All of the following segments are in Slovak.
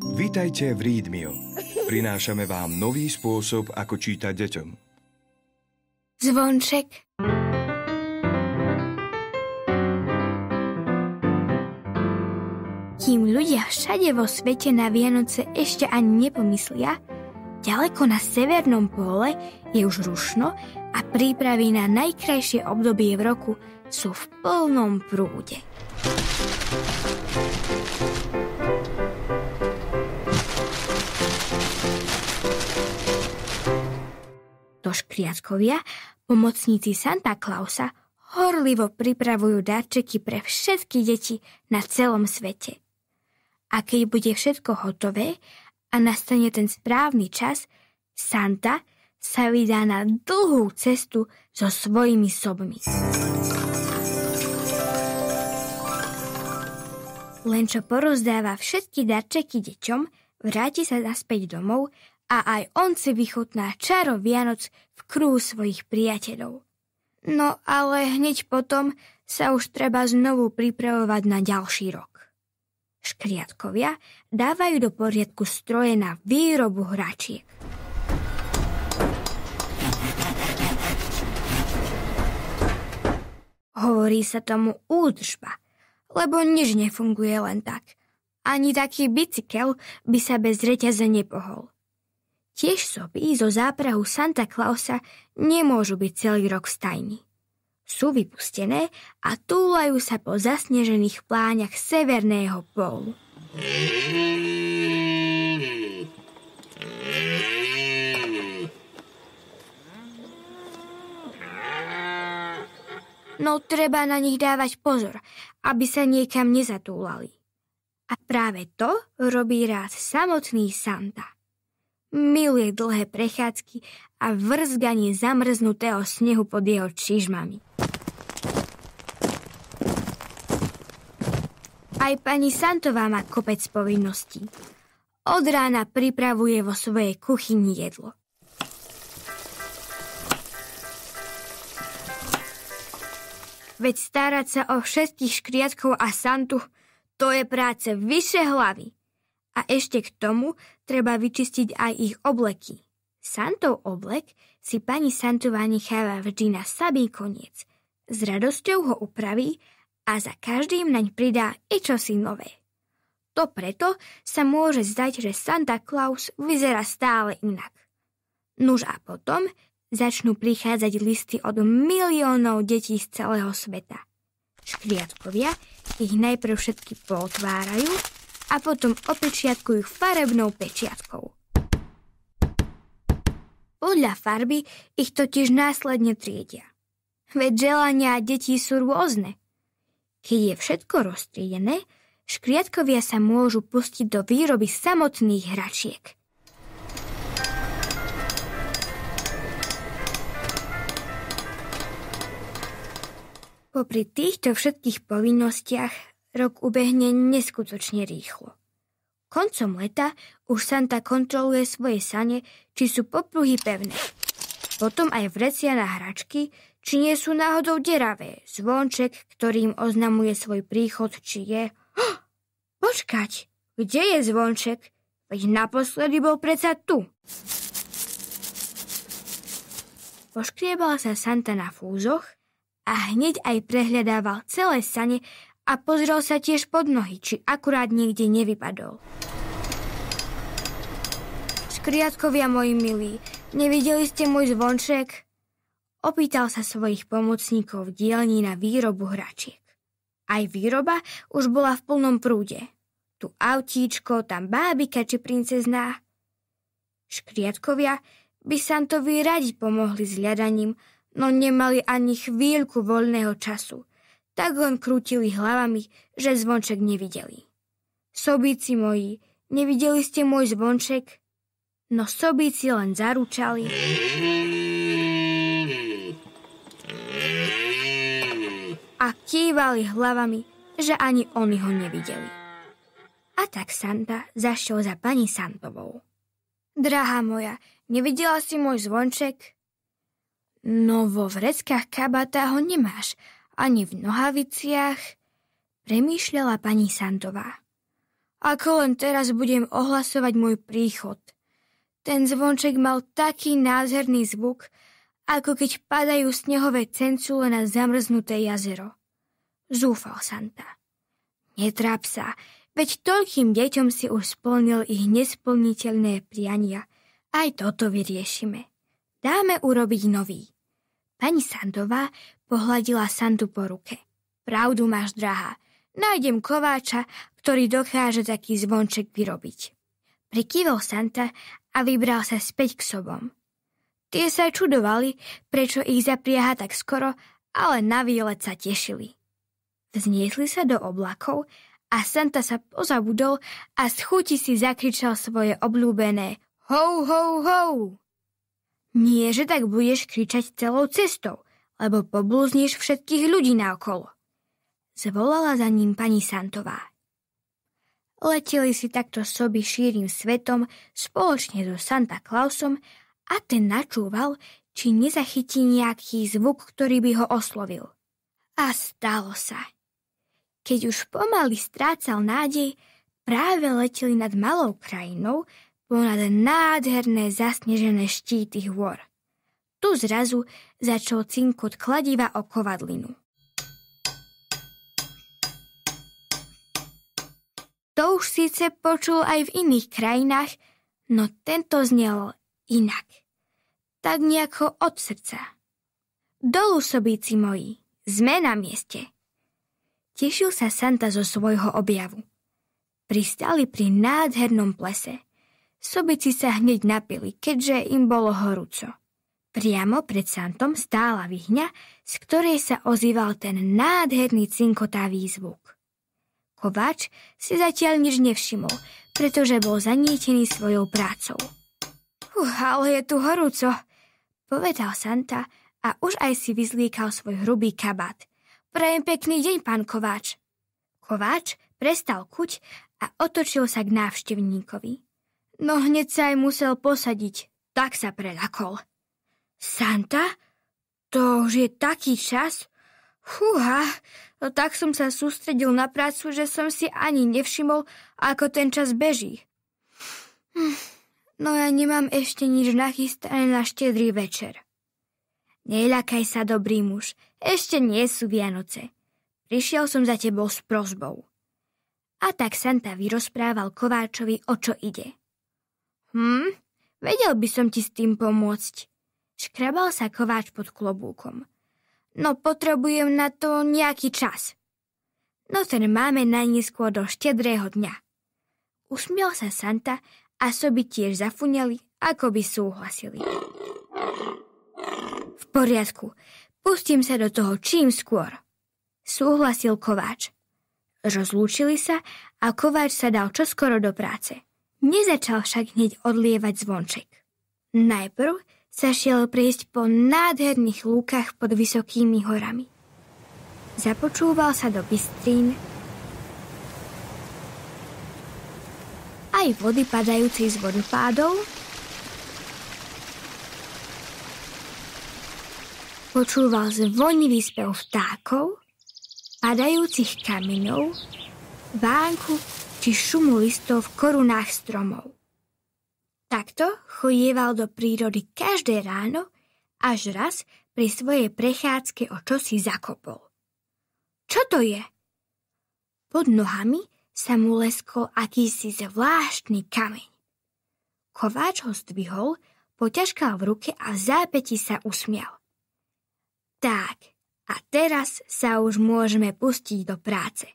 Vítajte v Readmio. Prinášame vám nový spôsob, ako čítať deťom. Zvonček. Kým ľudia všade vo svete na Vianoce ešte ani nepomyslia, ďaleko na severnom póle je už rušno a prípravy na najkrajšie obdobie v roku sú v plnom prúde. To škriatkovia, pomocníci Santa Clausa, horlivo pripravujú darčeky pre všetky deti na celom svete. A keď bude všetko hotové a nastane ten správny čas, Santa sa vydá na dlhú cestu so svojimi sobmi. Len čo porozdáva všetky darčeky deťom, vráti sa naspäť domov a aj on si vychutná čaro Vianoc v kruhu svojich priateľov. No ale hneď potom sa už treba znovu pripravovať na ďalší rok. Škriatkovia dávajú do poriadku stroje na výrobu hračiek. Hovorí sa tomu údržba, lebo nič nefunguje len tak. Ani taký bicykel by sa bez reťaze nepohol. Tiež soby zo záprahu Santa Clausa nemôžu byť celý rok v stajni. Sú vypustené a túlajú sa po zasnežených pláňach severného pólu. No treba na nich dávať pozor, aby sa niekam nezatúlali. A práve to robí rád samotný Santa. Miluje dlhé prechádzky a vrzganie zamrznutého snehu pod jeho čižmami. Aj pani Santová má kopec povinností. Od rána pripravuje vo svojej kuchyni jedlo. Veď starať sa o všetkých škriatkov a Santu, to je práce vyše hlavy. A ešte k tomu treba vyčistiť aj ich obleky. Santov oblek si pani Santová necháva vždy na samý koniec. S radosťou ho upraví a za každým naň pridá i čosi nové. To preto sa môže zdať, že Santa Claus vyzerá stále inak. Nuž a potom začnú prichádzať listy od miliónov detí z celého sveta. Škriatkovia ich najprv všetky pootvárajú a potom opečiatkujú farebnou pečiatkou. Podľa farby ich totiž následne triedia. Veď želania detí sú rôzne. Keď je všetko roztriedené, škriatkovia sa môžu pustiť do výroby samotných hračiek. Popri týchto všetkých povinnostiach rok ubehne neskutočne rýchlo. Koncom leta už Santa kontroluje svoje sane, či sú popruhy pevné. Potom aj vrecia na hračky, či nie sú náhodou deravé. Zvonček, ktorým oznamuje svoj príchod, či je... Počkať, kde je zvonček? Veď naposledy bol predsa tu. Poškriebal sa Santa na fúzoch a hneď aj prehľadával celé sane a pozrel sa tiež pod nohy, či akurát niekde nevypadol. Škriatkovia moji milí, nevideli ste môj zvonček? Opýtal sa svojich pomocníkov v dielni na výrobu hračiek. Aj výroba už bola v plnom prúde. Tu autíčko, tam bábika či princezná. Škriatkovia by Santovi radi pomohli s hľadaním, no nemali ani chvíľku voľného času. Tak len krútili hlavami, že zvonček nevideli. Sobíci moji, nevideli ste môj zvonček? No sobíci len zaručali a kývali hlavami, že ani oni ho nevideli. A tak Santa zašiel za pani Santovou. Drahá moja, nevidela si môj zvonček? No vo vreckách kabáta ho nemáš, ani v nohaviciach, premýšľala pani Santová. Ako len teraz budem ohlasovať môj príchod. Ten zvonček mal taký nádherný zvuk, ako keď padajú snehové cencule na zamrznuté jazero. Zúfal Santa. Netráp sa, veď toľkým deťom si už splnil ich nesplniteľné priania. Aj toto vyriešime. Dáme urobiť nový. Pani Santová pohľadila Santu po ruke. Pravdu máš, drahá. Nájdem kováča, ktorý dokáže taký zvonček vyrobiť. Prikývol Santa a vybral sa späť k sobom. Tie sa čudovali, prečo ich zapriaha tak skoro, ale na výlet sa tešili. Vzniesli sa do oblakov a Santa sa pozabudol a z chuti si zakričal svoje obľúbené hou, hou, hou. Nie, že tak budeš kričať celou cestou, lebo poblúzniš všetkých ľudí naokolo. Zvolala za ním pani Santová. Leteli si takto soby šírim svetom spoločne so Santa Clausom a ten načúval, či nezachytí nejaký zvuk, ktorý by ho oslovil. A stalo sa. Keď už pomaly strácal nádej, práve leteli nad malou krajinou ponad nádherné zasnežené štíty hôr. Tu zrazu začal cinkot kladiva o kovadlinu. To už síce počul aj v iných krajinách, no tento znel inak. Tak nejako od srdca. Dolu, sobíci moji, sme na mieste. Tešil sa Santa zo svojho objavu. Pristali pri nádhernom plese. Sobici sa hneď napili, keďže im bolo horúco. Priamo pred Santom stála vihňa, z ktorej sa ozýval ten nádherný cinkotavý zvuk. Kováč si zatiaľ nič nevšimol, pretože bol zanietený svojou prácou. Ale je tu horúco, povedal Santa a už aj si vyzliekal svoj hrubý kabát. Prajem pekný deň, pán Kováč. Kováč prestal kuť a otočil sa k návštevníkovi. No hneď sa aj musel posadiť, tak sa preľakol. Santa? To už je taký čas? Fúha, no tak som sa sústredil na prácu, že som si ani nevšimol, ako ten čas beží. No ja nemám ešte nič nachystané na štedrý večer. Neľakaj sa, dobrý muž, ešte nie sú Vianoce. Prišiel som za tebou s prosbou. A tak Santa vyrozprával Kováčovi, o čo ide. Vedel by som ti s tým pomôcť. Škrabal sa Kováč pod klobúkom. No potrebujem na to nejaký čas. No ten máme najneskôr do štedrého dňa. Usmiel sa Santa a soby tiež zafuneli, ako by súhlasili. V poriadku, pustím sa do toho čím skôr. Súhlasil Kováč. Rozlúčili sa a Kováč sa dal čoskoro do práce. Nezačal však hneď odlievať zvonček. Najprv sa šiel prejsť po nádherných lúkach pod vysokými horami. Započúval sa do bystrín aj vody padajúcej z vodopádov, počúval zvonivý spev vtákov, padajúcich kameňov, vánku či šumu listov v korunách stromov. Takto chodieval do prírody každé ráno, až raz pri svojej prechádzke o čosi zakopol. Čo to je? Pod nohami sa mu leskol akýsi zvláštny kameň. Kováč ho zdvihol, poťažkal v ruke a v zápäti sa usmial. Tak, a teraz sa už môžeme pustiť do práce.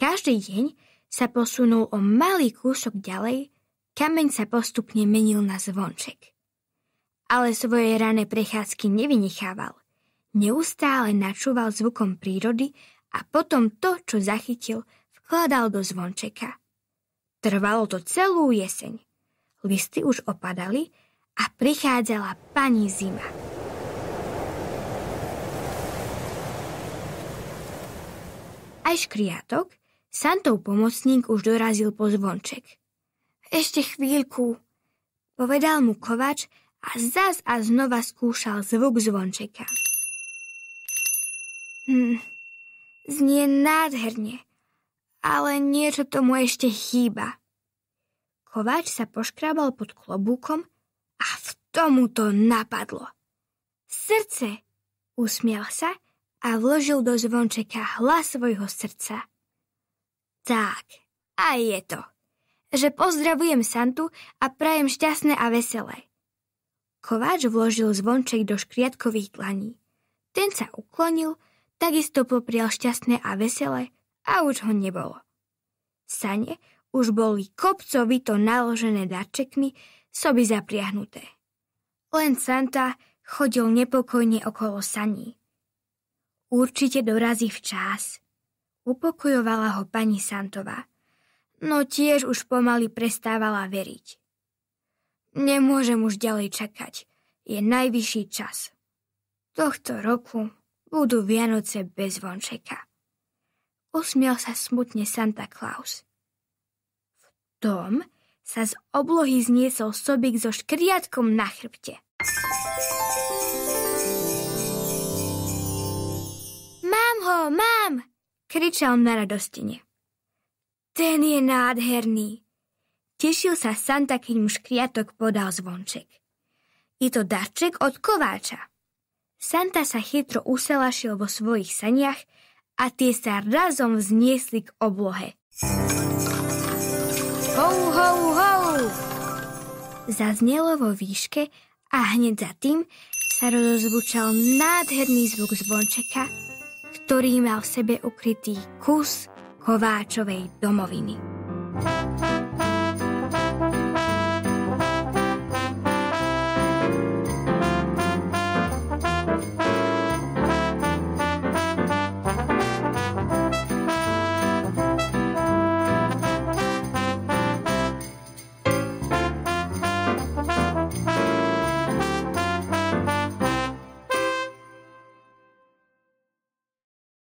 Každý deň sa posunul o malý kúsok ďalej, kameň sa postupne menil na zvonček. Ale svoje rané prechádzky nevynechával. Neustále načúval zvukom prírody a potom to, čo zachytil, vkladal do zvončeka. Trvalo to celú jeseň. Listy už opadali a prichádzala pani zima. Aj škriatok, Santov pomocník, už dorazil po zvonček. Ešte chvíľku, povedal mu Kováč a zas a znova skúšal zvuk zvončeka. Znie nádherne, ale niečo tomu ešte chýba. Kováč sa poškrábal pod klobúkom a v tomu to napadlo. Srdce! Usmial sa a vložil do zvončeka hlas svojho srdca. Tak, a je to, že pozdravujem Santu a prajem šťastné a veselé. Kováč vložil zvonček do škriatkových dlaní. Ten sa uklonil, takisto poprial šťastné a veselé a už ho nebolo. Sane už boli kopcovito naložené darčekmi, soby zapriahnuté. Len Santa chodil nepokojne okolo saní. Určite dorazí včas. Upokojovala ho pani Santová, no tiež už pomaly prestávala veriť. Nemôžem už ďalej čakať, je najvyšší čas. Tohto roku budú Vianoce bez zvončeka. Usmial sa smutne Santa Claus. V tom sa z oblohy zniesol sobík so škriatkom na chrbte. Mám ho, mám! Kričal na radostine. Ten je nádherný. Tešil sa Santa, keď mu škriatok podal zvonček. Je to darček od Kováča. Santa sa chytro uselašil vo svojich saniach a tie sa razom vzniesli k oblohe. Hou, hou, hou! Zaznelo vo výške a hneď za tým sa rozozvučal nádherný zvuk zvončeka, ktorý mal v sebe ukrytý kus Kováčovej domoviny.